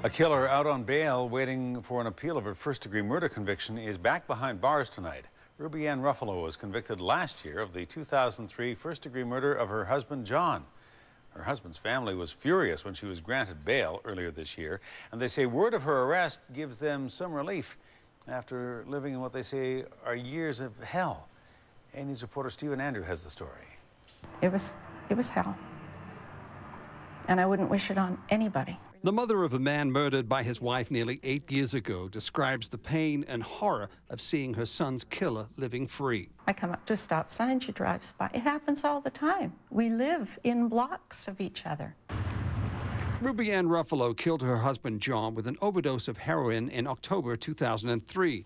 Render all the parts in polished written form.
A killer out on bail waiting for an appeal of her first-degree murder conviction is back behind bars tonight. Ann Ruffolo was convicted last year of the 2003 first-degree murder of her husband, John. Her husband's family was furious when she was granted bail earlier this year, and they say word of her arrest gives them some relief after living in what they say are years of hell. A News reporter Stephen Andrew has the story. It was hell, and I wouldn't wish it on anybody. The mother of a man murdered by his wife nearly 8 years ago describes the pain and horror of seeing her son's killer living free. I come up to a stop sign, she drives by. It happens all the time. We live in blocks of each other. Ann Ruffolo killed her husband John with an overdose of heroin in October 2003.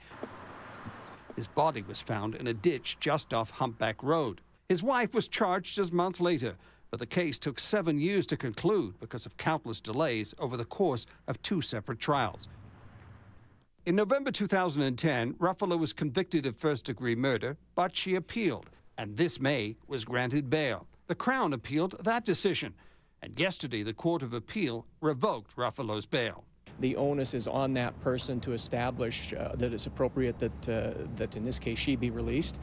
His body was found in a ditch just off Humpback Road. His wife was charged just months later, but the case took 7 years to conclude because of countless delays over the course of 2 separate trials. In November 2010, Ruffolo was convicted of first-degree murder, but she appealed, and this May was granted bail. The Crown appealed that decision, and yesterday the Court of Appeal revoked Ruffolo's bail. The onus is on that person to establish that it's appropriate that in this case she be released.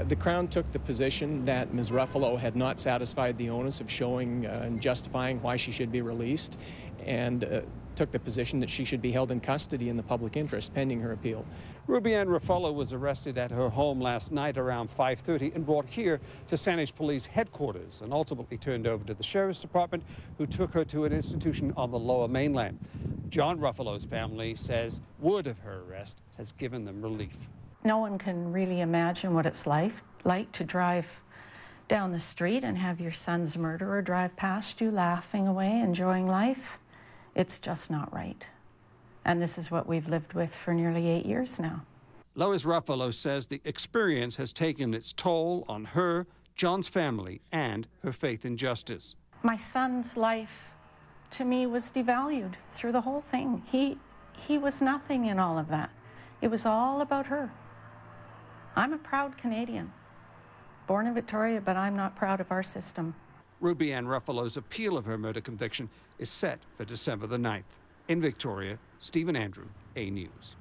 The Crown took the position that Ms. Ruffolo had not satisfied the onus of showing and justifying why she should be released, and took the position that she should be held in custody in the public interest pending her appeal. Ann Ruffolo was arrested at her home last night around 5:30 and brought here to SAANICH Police headquarters and ultimately turned over to the Sheriff's Department, who took her to an institution on the Lower Mainland. John Ruffolo's family says word of her arrest has given them relief. No one can really imagine what it's like to drive down the street and have your son's murderer drive past you laughing away, enjoying life. It's just not right. And this is what we've lived with for nearly 8 years now. Lois Ruffolo says the experience has taken its toll on her, John's family, and her faith in justice. My son's life, to me, was devalued through the whole thing. He was nothing in all of that. It was all about her. I'm a proud Canadian, born in Victoria, but I'm not proud of our system. Ann Ruffolo's appeal of her murder conviction is set for December the 9th. In Victoria, Stephen Andrew, A News.